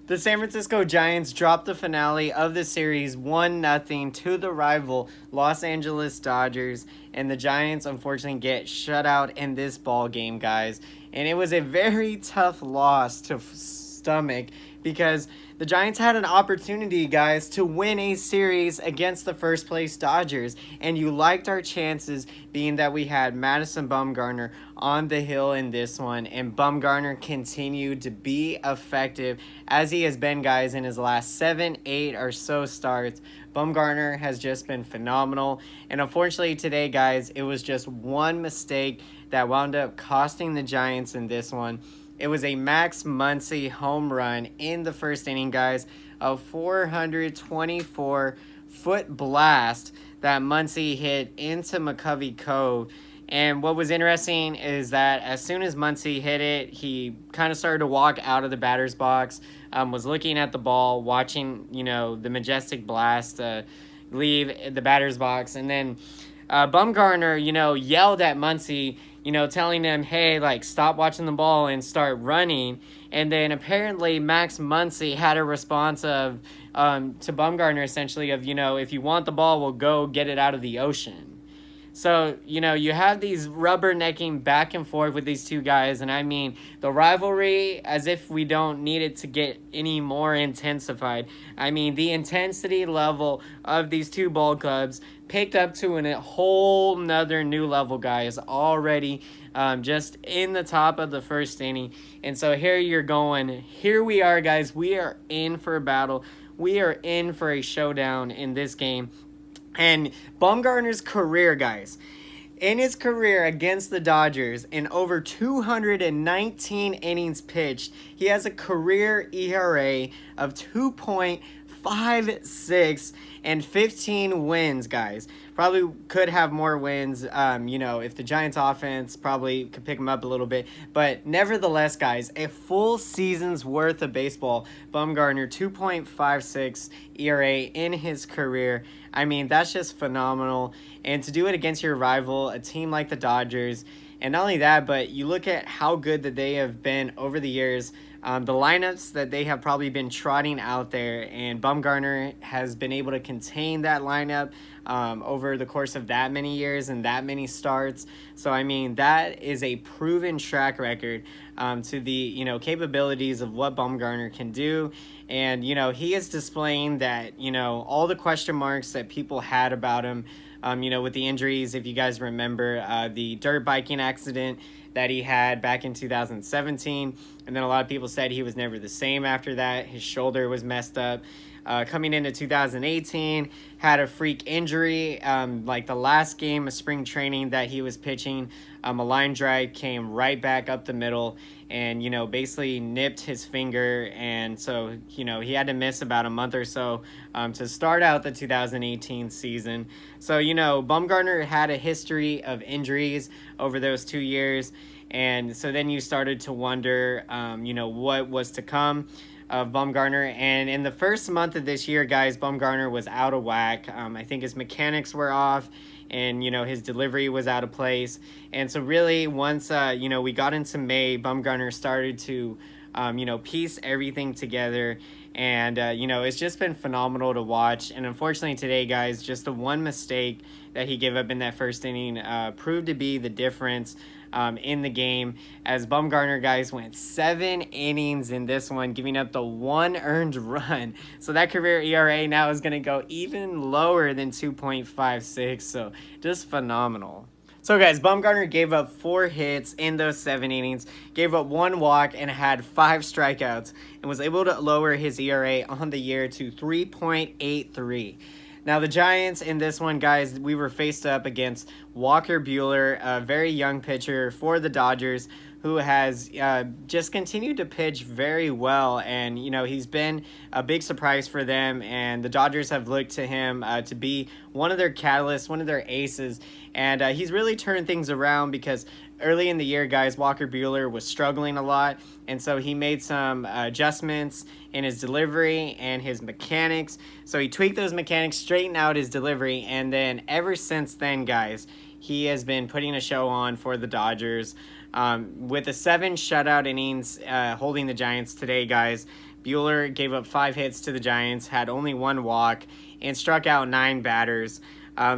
The San Francisco Giants dropped the finale of the series 1-0 to the rival Los Angeles Dodgers, and the Giants unfortunately get shut out in this ball game, guys. And it was a very tough loss to stomach because the Giants had an opportunity, guys, to win a series against the first place Dodgers, and you liked our chances being that we had Madison Bumgarner on the hill in this one, and Bumgarner continued to be effective as he has been, guys, in his last 7, 8 or so starts. Bumgarner has just been phenomenal, and unfortunately today, guys, it was just one mistake that wound up costing the Giants in this one. It was a Max Muncy home run in the first inning, guys. A 424-foot blast that Muncy hit into McCovey Cove. And what was interesting is that as soon as Muncy hit it, he kind of started to walk out of the batter's box, was looking at the ball, watching, the majestic blast leave the batter's box. And then Bumgarner, yelled at Muncy, telling him, hey, stop watching the ball and start running. And then apparently Max Muncy had a response of to Bumgarner, essentially, of, if you want the ball, we'll go get it out of the ocean. So, you have these rubbernecking back and forth with these two guys. And I mean, the rivalry, as if we don't need it to get any more intensified. I mean, the intensity level of these two ball clubs picked up to a whole nother new level, guys, already just in the top of the first inning. And so here you're going. Here we are, guys. We are in for a battle. We are in for a showdown in this game. And Bumgarner's career, guys, in his career against the Dodgers, in over 219 innings pitched, he has a career ERA of 2.56 and 15 wins, guys. Probably could have more wins, if the Giants offense probably could pick him up a little bit. But nevertheless, guys, a full season's worth of baseball, Bumgarner, 2.56 ERA in his career. I mean, that's just phenomenal. And to do it against your rival, a team like the Dodgers, and not only that, but you look at how good that they have been over the years, the lineups that they have probably been trotting out there, and Bumgarner has been able to contain that lineup over the course of that many years and that many starts. So, I mean, that is a proven track record to the, capabilities of what Bumgarner can do. And, he is displaying that, all the question marks that people had about him, with the injuries, if you guys remember, the dirt biking accident that he had back in 2017. And then a lot of people said he was never the same after that. His shoulder was messed up. Coming into 2018, had a freak injury. The last game of spring training that he was pitching, a line drive came right back up the middle and, basically nipped his finger. And so, he had to miss about a month or so to start out the 2018 season. So, Bumgarner had a history of injuries over those 2 years. And so then you started to wonder, what was to come of Bumgarner. And in the first month of this year, guys, Bumgarner was out of whack. I think his mechanics were off and, his delivery was out of place. And so really once, we got into May, Bumgarner started to, piece everything together. And, it's just been phenomenal to watch. And unfortunately today, guys, just the one mistake that he gave up in that first inning proved to be the difference in the game, as Bumgarner, guys, went 7 innings in this one, giving up the 1 earned run. So that career ERA now is going to go even lower than 2.56. So just phenomenal. So, guys, Bumgarner gave up 4 hits in those 7 innings, gave up 1 walk, and had 5 strikeouts, and was able to lower his ERA on the year to 3.83. Now, the Giants in this one, guys, we were faced up against Walker Buehler, a very young pitcher for the Dodgers, who has just continued to pitch very well. And, he's been a big surprise for them. And the Dodgers have looked to him to be one of their catalysts, one of their aces. And he's really turned things around because early in the year, guys, Walker Buehler was struggling a lot. And so he made some adjustments in his delivery and his mechanics. So he tweaked those mechanics, straightened out his delivery. And then ever since then, guys, he has been putting a show on for the Dodgers. With the 7 shutout innings holding the Giants today, guys, Buehler gave up 5 hits to the Giants, had only 1 walk, and struck out 9 batters.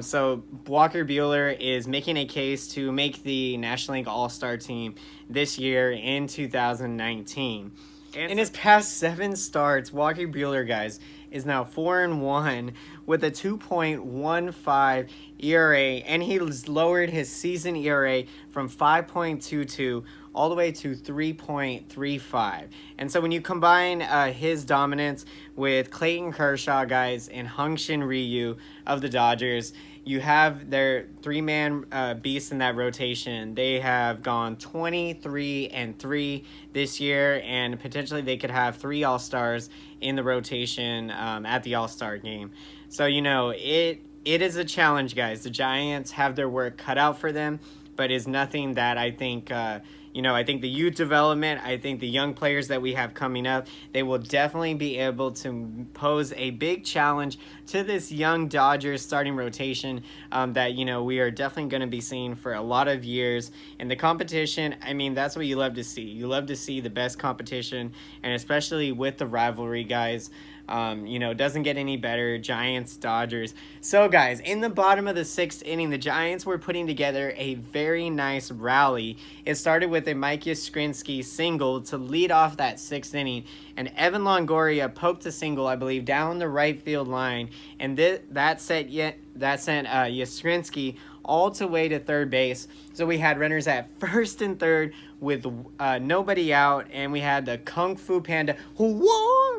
So Walker Buehler is making a case to make the National League All-Star team this year in 2019. In his past 7 starts, Walker Buehler, guys, is now 4-1 with a 2.15 ERA, and he's lowered his season ERA from 5.22 all the way to 3.35. And so when you combine his dominance with Clayton Kershaw, guys, and Hung-Shin Ryu of the Dodgers, you have their 3-man beast in that rotation. They have gone 23-3 this year, and potentially they could have 3 All-Stars in the rotation at the All-Star game. So, it is a challenge, guys. The Giants have their work cut out for them, but is nothing that I think I think the youth development, I think the young players that we have coming up, they will definitely be able to pose a big challenge to this young Dodgers starting rotation that, we are definitely going to be seeing for a lot of years. And the competition, I mean, that's what you love to see. You love to see the best competition, and especially with the rivalry, guys. It doesn't get any better. Giants, Dodgers. So, guys, in the bottom of the 6th inning, the Giants were putting together a very nice rally. It started with a Mike Yastrzemski single to lead off that 6th inning, and Evan Longoria poked a single, I believe, down the right field line, and that sent Yastrzemski all the way to third base. So we had runners at first and third with nobody out, and we had the Kung Fu Panda,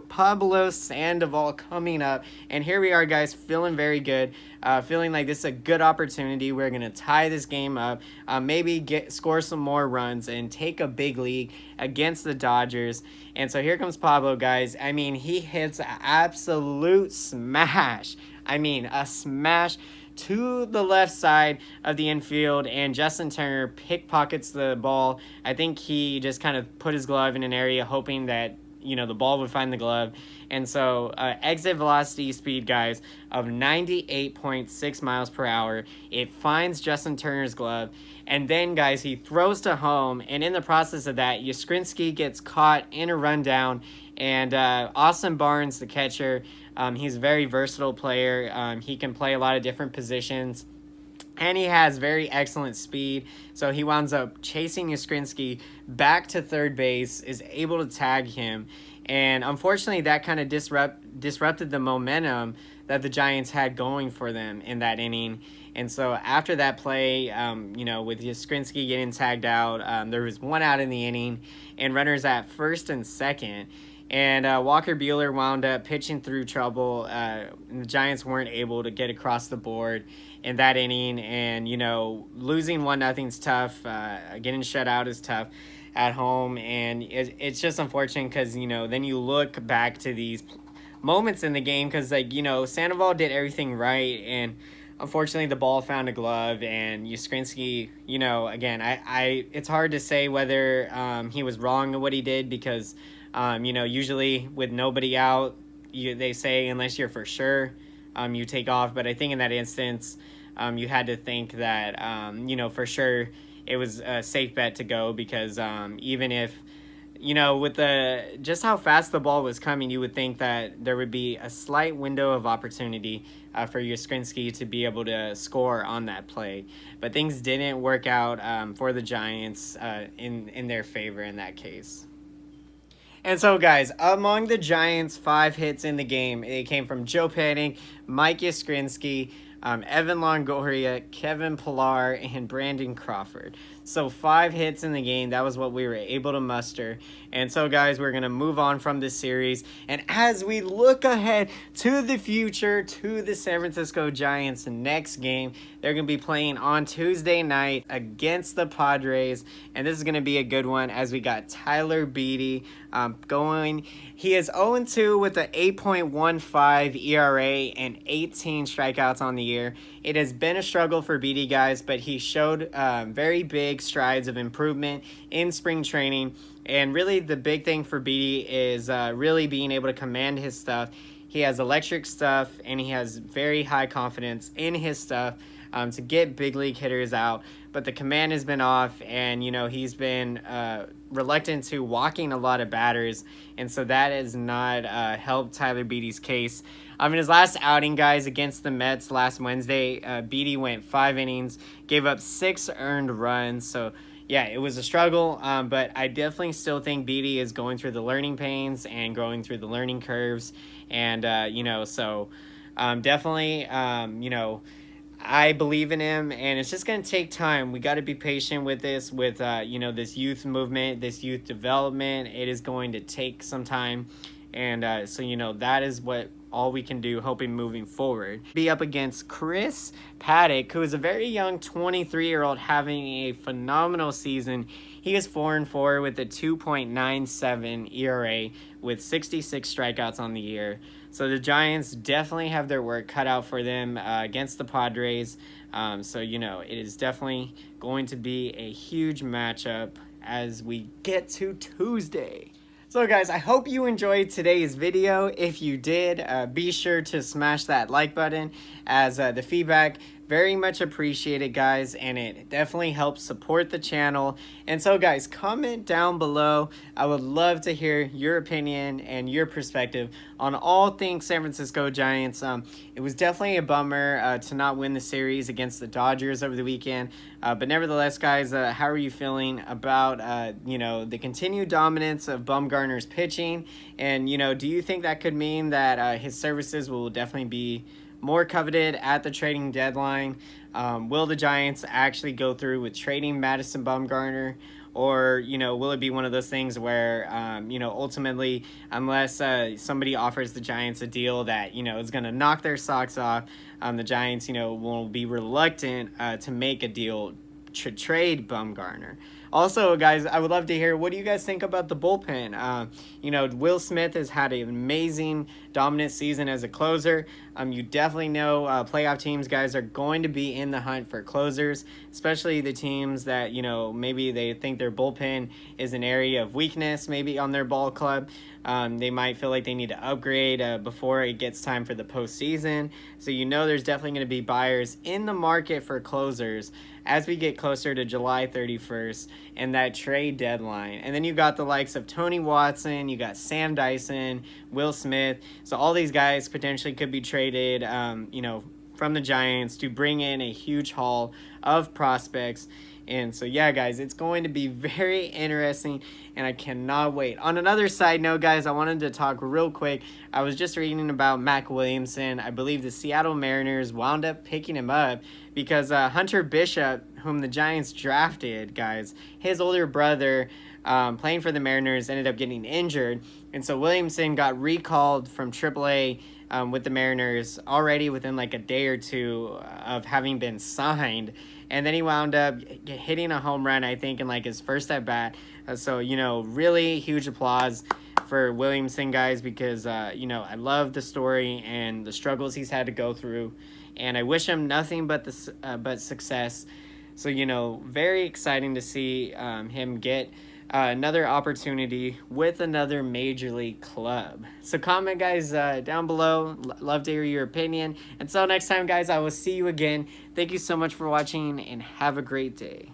Pablo Sandoval coming up. And here we are, guys, feeling very good, feeling like this is a good opportunity. We're going to tie this game up, maybe score some more runs and take a big lead against the Dodgers. And so here comes Pablo, guys. I mean, he hits an absolute smash. I mean, a smash to the left side of the infield, and Justin Turner pickpockets the ball. I think he just kind of put his glove in an area hoping that the ball would find the glove. And so exit velocity speed, guys, of 98.6 miles per hour. It finds Justin Turner's glove, and then, guys, he throws to home, and in the process of that, Yastrzemski gets caught in a rundown, and Austin Barnes, the catcher, he's a very versatile player. He can play a lot of different positions, and he has very excellent speed. So he winds up chasing Yastrzemski back to third base, is able to tag him. And unfortunately, that kind of disrupted the momentum that the Giants had going for them in that inning. And so after that play, with Yastrzemski getting tagged out, there was 1 out in the inning and runners at first and second. And Walker Buehler wound up pitching through trouble. And the Giants weren't able to get across the board in that inning. And, losing 1-0 is tough. Getting shut out is tough at home. And it's just unfortunate because, then you look back to these moments in the game because, Sandoval did everything right. And unfortunately, the ball found a glove. And Yastrzemski, again, it's hard to say whether he was wrong in what he did because – usually with nobody out, they say unless you're for sure, you take off. But I think in that instance, you had to think that, for sure it was a safe bet to go because even if, with just how fast the ball was coming, you would think that there would be a slight window of opportunity for Yastrzemski to be able to score on that play. But things didn't work out for the Giants in their favor in that case. And so, guys, among the Giants' 5 hits in the game, it came from Joe Penning, Mike Yastrzemski, Evan Longoria, Kevin Pillar, and Brandon Crawford. So 5 hits in the game. That was what we were able to muster. And so, guys, we're going to move on from this series. And as we look ahead to the future, to the San Francisco Giants' next game, they're going to be playing on Tuesday night against the Padres. And this is going to be a good one as we got Tyler Beede going. He is 0-2 with an 8.15 ERA and 18 strikeouts on the year. It has been a struggle for Beede, guys, but he showed very big strides of improvement in spring training. And really the big thing for Beede is really being able to command his stuff. He has electric stuff, and he has very high confidence in his stuff. to get big league hitters out. But the command has been off, and, he's been reluctant to walking a lot of batters. And so that has not helped Tyler Beede's case. In his last outing, guys, against the Mets last Wednesday, Beede went 5 innings, gave up 6 earned runs. So, yeah, it was a struggle, but I definitely still think Beede is going through the learning pains and going through the learning curves. And, definitely, I believe in him, and it's just going to take time. We got to be patient with this, with, this youth movement, this youth development. It is going to take some time. And that is what all we can do, hoping moving forward. Be up against Chris Paddock, who is a very young 23-year-old having a phenomenal season. He is 4-4 with a 2.97 ERA with 66 strikeouts on the year. So the Giants definitely have their work cut out for them against the Padres. It is definitely going to be a huge matchup as we get to Tuesday. So guys, I hope you enjoyed today's video. If you did, be sure to smash that like button, as the feedback very much appreciated, guys, and it definitely helps support the channel. And so guys, comment down below. I would love to hear your opinion and your perspective on all things San Francisco Giants. It was definitely a bummer to not win the series against the Dodgers over the weekend, but nevertheless, guys, how are you feeling about the continued dominance of Bumgarner's pitching? And do you think that could mean that his services will definitely be more coveted at the trading deadline? Will the Giants actually go through with trading Madison Bumgarner? Or, will it be one of those things where, ultimately, unless somebody offers the Giants a deal that, is going to knock their socks off, the Giants, will be reluctant to make a deal to trade Bumgarner. Also, guys, I would love to hear, what do you guys think about the bullpen? Will Smith has had an amazing, dominant season as a closer. You definitely know playoff teams, guys, are going to be in the hunt for closers, especially the teams that, maybe they think their bullpen is an area of weakness, maybe on their ball club. They might feel like they need to upgrade before it gets time for the postseason. So there's definitely going to be buyers in the market for closers as we get closer to July 31st and that trade deadline. And then you got the likes of Tony Watson, you got Sam Dyson, Will Smith. So all these guys potentially could be traded, from the Giants to bring in a huge haul of prospects. And so, yeah, guys, it's going to be very interesting, and I cannot wait. On another side note, guys, I wanted to talk real quick. I was just reading about Mac Williamson. I believe the Seattle Mariners wound up picking him up because Hunter Bishop, whom the Giants drafted, guys, his older brother, playing for the Mariners, ended up getting injured. And so Williamson got recalled from AAA with the Mariners already within like a day or two of having been signed. And then he wound up hitting a home run, I think, in like his first at bat. So, really huge applause for Williamson, guys, because, I love the story and the struggles he's had to go through. And I wish him nothing but success. So, very exciting to see him get another opportunity with another major league club. So comment, guys, down below. Love to hear your opinion. Until next time, guys, I will see you again. Thank you so much for watching, and have a great day.